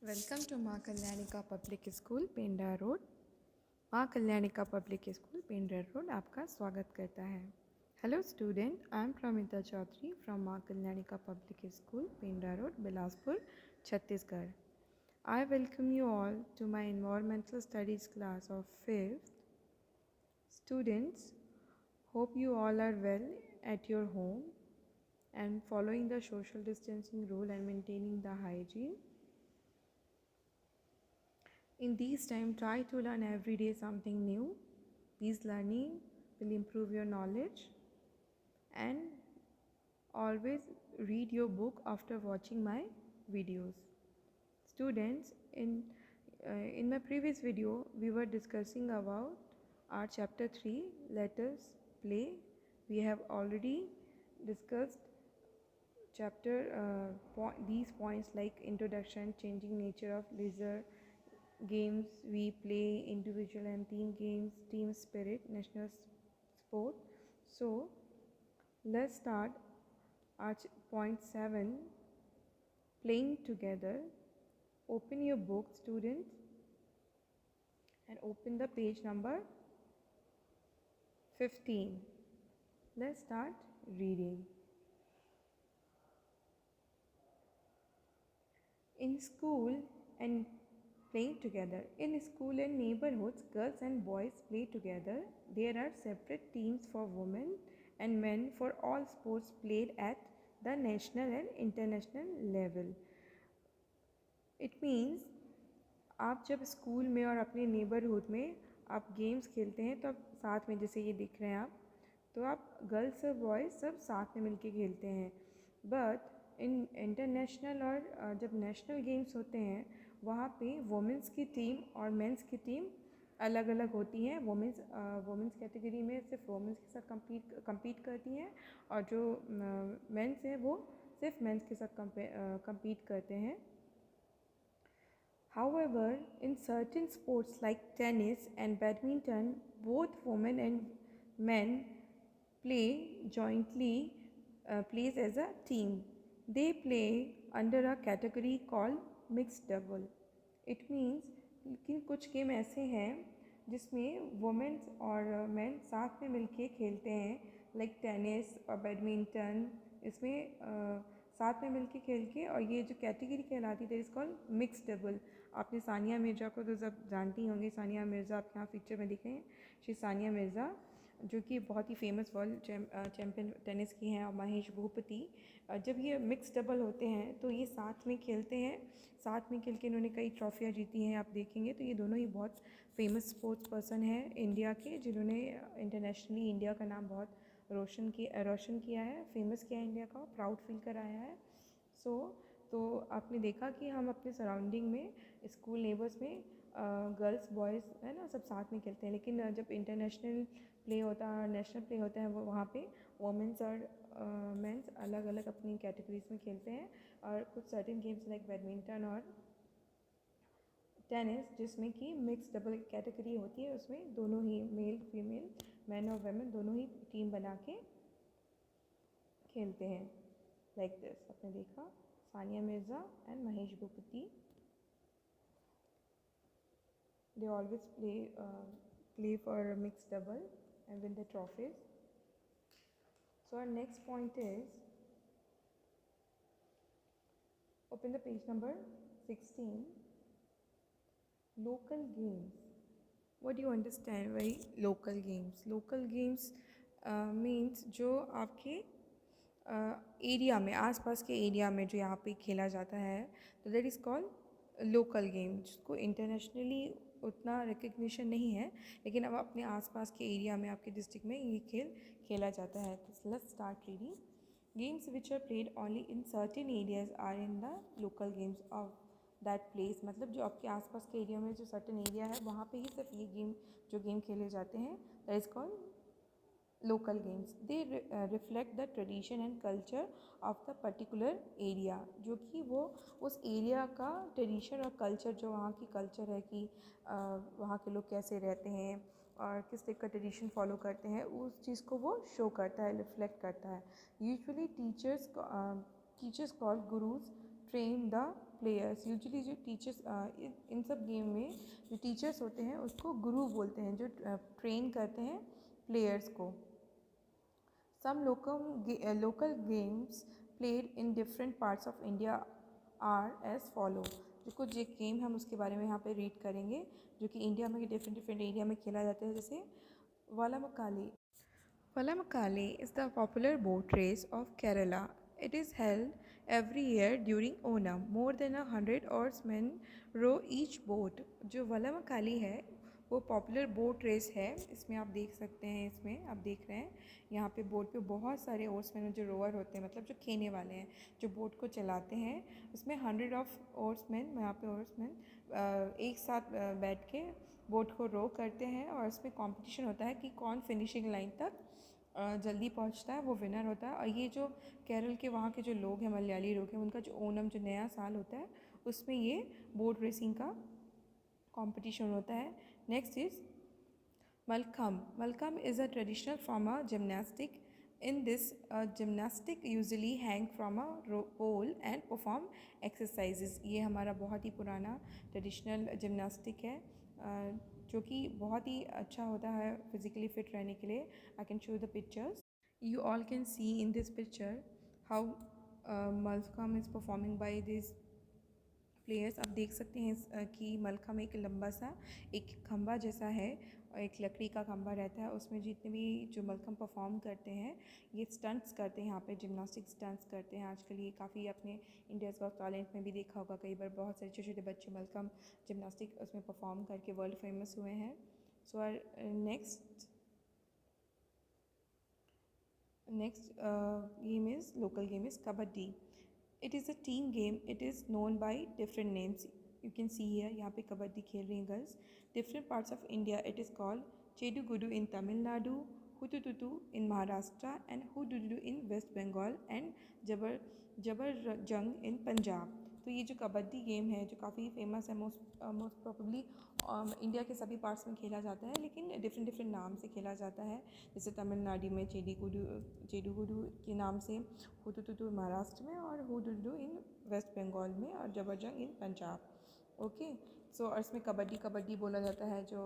Welcome to Maa Kalyanika public school Pendra road. Maa Kalyanika public school Pendra road आपका स्वागत करता है। Hello student, I am Pramita Chaudhary from Maa Kalyanika public school Pendra road, Bilaspur, Chhattisgarh. I welcome you all to my environmental studies class of 5th। Students, hope you all are well at your home and following the social distancing rule and maintaining the hygiene. In these times, try to learn every day something new. These learning will improve your knowledge, and always read your book after watching my videos. Students, in my previous video, we were discussing about our chapter 3, Let Us Play. We have already discussed these points like introduction, changing nature of leisure, games we play, individual and team games, team spirit, national sport. So let's start our point 7, playing together. Open your book, students, and open the page number 15. Let's start reading. In school and playing together. In school and neighborhoods, girls and boys play together. There are separate teams for women and men for all sports played at the national and international level. It means आप जब school में और अपने neighbourhood में आप games खेलते हैं तो आप साथ में, जैसे ये दिख रहे हैं आप, तो आप गर्ल्स और बॉयज़ सब साथ में मिलके खेलते हैं। बट इन इंटरनेशनल और जब नेशनल गेम्स होते हैं वहाँ पे वुमेंस की टीम और मेंस की टीम अलग अलग होती हैं। वुमेंस कैटेगरी में सिर्फ वुमेंस के साथ compete करती हैं, और जो मेंस हैं वो सिर्फ मेंस के साथ compete करते हैं। However, in certain sports like tennis and badminton, both women and men plays as a team. They play under a category called mixed double. It means लेकिन कुछ गेम ऐसे हैं जिसमें वुमेन्स और मेन साथ में मिलके खेलते हैं, लाइक टेनिस और बैडमिंटन। इसमें साथ में मिलके खेल के, और ये जो कैटेगरी कहलाती है इज़ कॉल्ड मिक्स डबल। आपने सानिया मिर्ज़ा को तो सब जानती होंगी। सानिया मिर्ज़ा आपके यहाँ पिक्चर में दिखे हैं। श्री सानिया मिर्ज़ा जो कि बहुत ही फेमस वर्ल्ड चैम्पियन टेनिस की हैं, और महेश भूपति। जब ये मिक्स डबल होते हैं तो ये साथ में खेलते हैं। साथ में खेल के इन्होंने कई ट्रॉफियाँ जीती हैं। आप देखेंगे तो ये दोनों ही बहुत फेमस स्पोर्ट्स पर्सन हैं इंडिया के, जिन्होंने इंटरनेशनली इंडिया का नाम बहुत रोशन किया है, फेमस किया है, इंडिया का प्राउड फील कराया है। तो आपने देखा कि हम अपने सराउंडिंग में स्कूल नेबर्स में गर्ल्स बॉयज़ है ना सब साथ में खेलते हैं, लेकिन जब इंटरनेशनल प्ले होता है, नेशनल प्ले होता है, वो वहाँ पे वुमेंस और मेंस अलग अलग अपनी कैटेगरीज में खेलते हैं। और कुछ सर्टेन गेम्स लाइक बैडमिंटन और टेनिस जिसमें कि मिक्स डबल कैटेगरी होती है, उसमें दोनों ही मेल फीमेल, मैन और वेमेन दोनों ही टीम बना के खेलते हैं। लाइक दिस आपने देखा Sania Mirza and Mahesh Bhupathi, they always play for mixed double and win the trophies. So our next point is, open the page number 16, local games. What do you understand by local games? Local games means जो आपके area में, आसपास के area में जो यहाँ पे खेला जाता है, तो that is called local game, जिसको इंटरनेशनली उतना रिकग्निशन नहीं है, लेकिन अब अपने आसपास के एरिया में, आपके डिस्ट्रिक्ट में ये खेल खेला जाता है। तो let's start reading. Games which are played only in certain areas are in the local games of that place. मतलब जो आपके आसपास के एरिया में जो सर्टेन एरिया है वहाँ पे ही सिर्फ ये गेम खेले जाते हैं, that is called local games. They reflect the tradition and culture of the particular area, जो कि वो उस एरिया का ट्रेडिशन और कल्चर, जो वहाँ की कल्चर है कि वहाँ के लोग कैसे रहते हैं और किस टाइप का ट्रेडिशन फॉलो करते हैं, उस चीज़ को वो शो करता है, रिफ्लेक्ट करता है। Usually teachers called gurus train the players, usually जो टीचर्स इन सब गेम में जो टीचर्स होते हैं उसको गुरु बोलते हैं, जो ट्रेन करते हैं प्लेयर्स को. Some local games played in different parts of India are as follow. जो कुछ एक गेम हम उसके बारे में यहाँ पे रीड करेंगे जो कि इंडिया में डिफरेंट एरिया में खेला जाता है. जैसे Vallamkali. Vallamakalle is the popular boat race of Kerala. It is held every year during Onam. More than 100 oarsmen row each boat. जो वल्लमकाली है वो पॉपुलर बोट रेस है. इसमें आप देख सकते हैं, इसमें आप देख रहे हैं यहाँ पे बोट पे बहुत सारे ओर्समैन जो रोअर होते हैं, मतलब जो खेने वाले हैं, जो बोट को चलाते हैं. उसमें 100 ऑफ ओर्समैन, यहाँ पे ओर्समैन एक साथ बैठ के बोट को रो करते हैं और इसमें कंपटीशन होता है कि कौन फिनिशिंग लाइन तक जल्दी पहुंचता है, वो विनर होता है. और ये जो केरल के वहाँ के जो लोग हैं, मलयाली लोग हैं, उनका जो ओनम जो नया साल होता है उसमें ये बोट रेसिंग का कंपटीशन होता है. Next is mallakhamb. Mallakhamb is a traditional form of gymnastic. In this, gymnastic usually hang from a pole and perform exercises. ये हमारा बहुत ही पुराना ट्रेडिशनल जिमनास्टिक है जो कि बहुत ही अच्छा होता है फिज़िकली फिट रहने के लिए. I can show the pictures. You all can see in this picture how mallakhamb is performing by this players. आप देख सकते हैं कि मलखम एक लंबा सा एक खंबा जैसा है और एक लकड़ी का खंबा रहता है. उसमें जितने भी जो मलखम परफॉर्म करते हैं ये स्टंट्स करते हैं, यहाँ पे जिमनास्टिक स्टंट्स करते हैं. आजकल ये काफ़ी अपने इंडियाज़ गॉट टैलेंट में भी देखा होगा कई बार, बहुत सारे छोटे छोटे बच्चे मलखम जिमनास्टिक उसमें परफॉर्म करके वर्ल्ड फेमस हुए हैं. So our next game is local game is kabaddi. It is a team game. It is known by different names. You can see here, यहाँ पे कबड्डी खेल रही हैं girls. Different parts of India it is called Chedugudu in Tamil Nadu, Hutututu in Maharashtra and Hududu in West Bengal and Jabarjung in Punjab. तो ये जो kabaddi game है जो काफ़ी फेमस है, मोस्ट प्रोबेबली इंडिया के सभी पार्ट्स में खेला जाता है, लेकिन डिफरेंट नाम से खेला जाता है. जैसे तमिलनाडु में चेडुगुडू के नाम से, हुतुतुतु महाराष्ट्र में और हुडुडू इन वेस्ट बंगाल में और जबरजंग इन पंजाब. ओके. सो और इसमें कबड्डी बोला जाता है जो,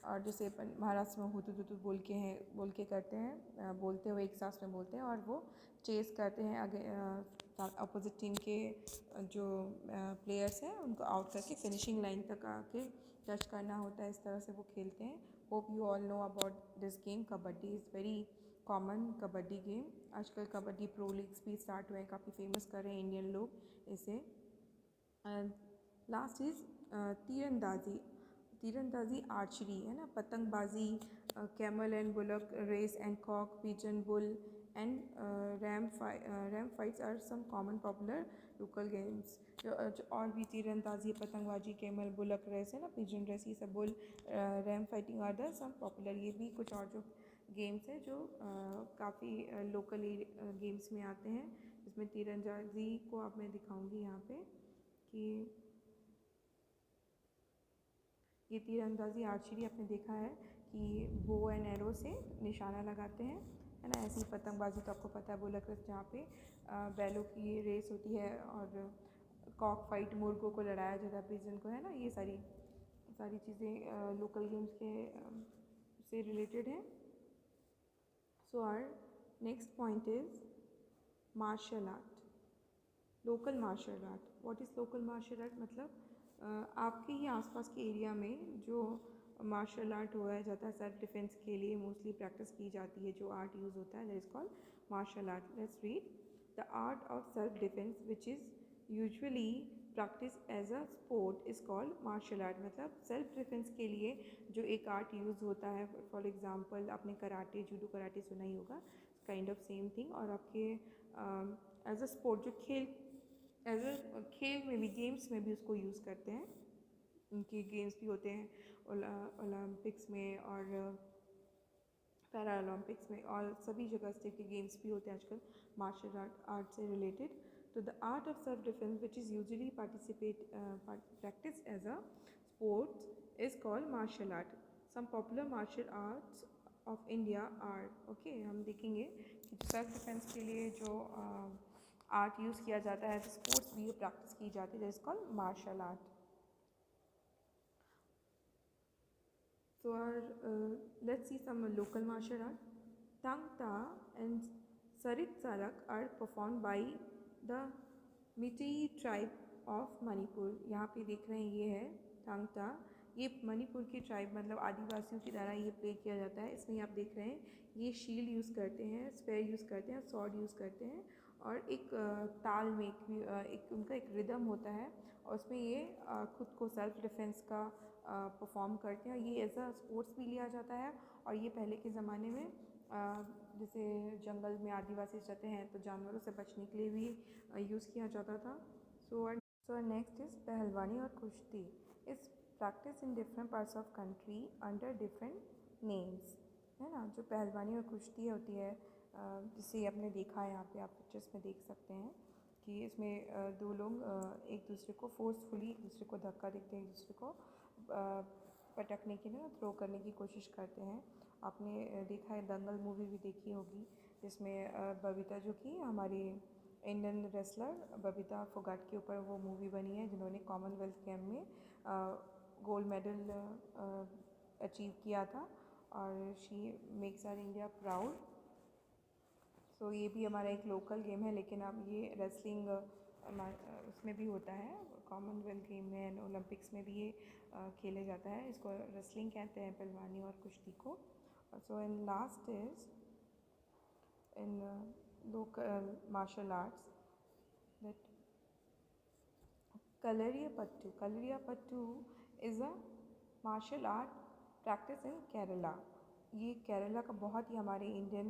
और जैसे महाराष्ट्र में हुतुतुतु बोल के करते हैं, बोलते हुए एक सांस में बोलते हैं और वो चेस करते हैं आगे अपोजिट टीम के जो प्लेयर्स हैं उनको आउट करके फिनिशिंग लाइन तक आके टच करना होता है. इस तरह से वो खेलते हैं. Hope you all know about this game. Kabaddi is very common kabaddi game. आजकल कबड्डी प्रो लीग्स भी स्टार्ट हुए हैं, काफ़ी फेमस कर रहे हैं इंडियन लोग इसे. लास्ट इज़ तीरंदाजी आर्चरी है ना, पतंगबाजी, camel and bullock race and cock, pigeon bull and ram fights are some common popular local games. जो और भी तीरंदाजी, पतंगबाजी, कैमल बुलक रेस है ना, पिजन रेस, ये सब bull, ram fighting are the some popular. ये भी कुछ और जो गेम्स हैं जो काफ़ी लोकली गेम्स में आते हैं. इसमें तीरंदाजी को अब मैं दिखाऊंगी यहाँ पे कि ये तीरंदाजी आर्चरी आपने देखा है कि बो एंड एरो से निशाना लगाते हैं, है ना. ऐसी पतंगबाजी तो आपको पता है, बुलक रेस जहाँ पे बैलों की रेस होती है और कॉक फाइट, मुर्गों को लड़ाया जाता है, पिजन को, है ना. ये सारी चीज़ें लोकल गेम्स के से रिलेटेड हैं. So our next point is martial art. Local martial art. What is local martial art? मतलब आपके ही आसपास के एरिया में जो मार्शल आर्ट हुआ जाता है सेल्फ डिफेंस के लिए मोस्टली प्रैक्टिस की जाती है, जो आर्ट यूज़ होता है, that is called martial art. Let's read. The art of self defence which is usually practice as a sport is called martial art. मतलब सेल्फ डिफेंस के लिए जो एक आर्ट यूज़ होता है, फॉर एग्जांपल आपने कराटे, जूडो कराटे सुना ही होगा, काइंड ऑफ सेम थिंग. और आपके एज अ स्पोर्ट जो खेल में भी, गेम्स में भी उसको यूज़ करते हैं. उनके गेम्स भी होते हैं ओलंपिक्स में और पैरा ओलंपिक्स में और सभी जगह इस टाइप के गेम्स भी होते हैं आजकल मार्शल आर्ट से रिलेटेड. तो the art of self defence which is usually practice as a sports is called martial art. Some popular martial arts of India are. Okay, हम देखेंगे कि सेल्फ डिफेंस के लिए जो आर्ट यूज़ किया जाता है, एज स्पोर्ट्स भी ये प्रैक्टिस की जाती है, that is called martial art. So let's see some local martial art. Tang Ta and Sarit Sarak are performed by the Meitei tribe of Manipur. यहाँ पे देख रहे हैं ये है Tang Ta. ये मणिपुर की ट्राइब मतलब आदिवासियों की तरह ये प्ले किया जाता है. इसमें आप देख रहे हैं ये शील्ड यूज़ करते हैं, स्पेयर यूज़ करते हैं, सॉर्ड यूज़ करते हैं और एक ताल में एक उनका एक रिदम होता है और उसमें ये खुद को सेल्फ डिफेंस का परफॉर्म करते हैं. ये एज अ स्पोर्ट्स भी लिया जाता है और ये पहले के ज़माने में जैसे जंगल में आदिवासी रहते हैं तो जानवरों से बचने के लिए भी यूज़ किया जाता था. सो नेक्स्ट इज़ पहलवानी और कुश्ती. इस practice in different parts of country under different names, है ना. जो पहलवानी और कुश्ती होती है जिसे आपने देखा है यहाँ पे आप पिक्चर्स में देख सकते हैं कि इसमें दो लोग एक दूसरे को फोर्सफुली एक दूसरे को धक्का देते हैं, एक दूसरे को पटकने के लिए थ्रो करने की कोशिश करते हैं. आपने देखा है दंगल मूवी भी देखी होगी जिसमें बबीता जो कि हमारी इंडियन रेसलर बबीता फोगाट के ऊपर वो मूवी बनी है जिन्होंने कॉमनवेल्थ गेम में गोल्ड मेडल अचीव किया था और she makes our India proud. So ये भी हमारा एक लोकल गेम है लेकिन अब ये रेसलिंग उसमें भी होता है, कॉमनवेल्थ गेम में एंड ओलंपिक्स में भी ये खेले जाता है. इसको रेसलिंग कहते हैं पहलवानी और कुश्ती को. So in last is in local martial arts that Kalariyapattu. Kalariyapattu is a martial art practice in Kerala. ये केरला का बहुत ही हमारे इंडियन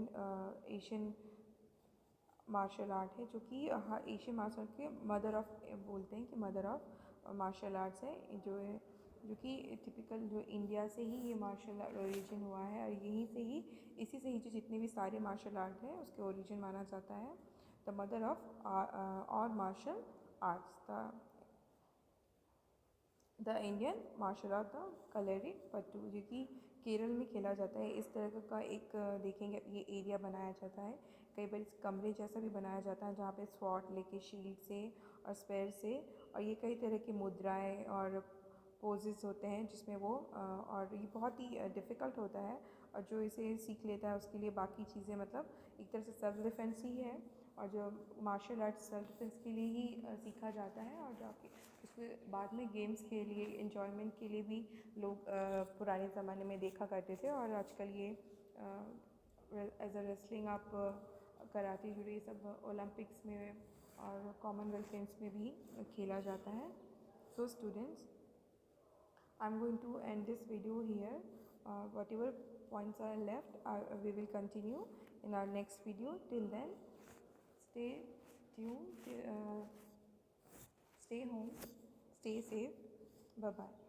एशियन मार्शल आर्ट है जो कि एशियन मार्शल आर्ट के मदर ऑफ बोलते हैं कि मदर ऑफ मार्शल आर्ट्स है जो कि टिपिकल जो इंडिया से ही ये मार्शल आर्ट ओरिजिन हुआ है और यहीं से ही इसी से ही जो जितने भी सारे मार्शल आर्ट है उसके ओरिजिन माना जाता है. The mother of all martial arts the Indian martial art the Kalaripayattu जो कि केरल में खेला जाता है. इस तरह का एक देखेंगे ये एरिया बनाया जाता है, कई बार इस कमरे जैसा भी बनाया जाता है जहाँ पे स्वॉर्ड लेके शील्ड से और स्पेयर से और ये कई तरह की मुद्राएं और पोजेस होते हैं जिसमें वो और ये बहुत ही डिफ़िकल्ट होता है और जो इसे सीख लेता है उसके लिए बाकी चीज़ें मतलब एक तरह से सेल्फ डिफेंस ही है और जो मार्शल आर्ट्स सेल्फ डिफेंस के लिए ही सीखा जाता है और जाके उसके बाद में गेम्स के लिए एंजॉयमेंट के लिए भी लोग पुराने ज़माने में देखा करते थे और आजकल ये एज अ रेसलिंग आप कराटे जुड़े ये सब ओलंपिक्स में और कॉमनवेल्थ गेम्स में भी खेला जाता है. So students, I'm going to end this video here. Whatever points are left, we will continue in our next video. Till then, stay tuned, stay home, stay safe. Bye bye.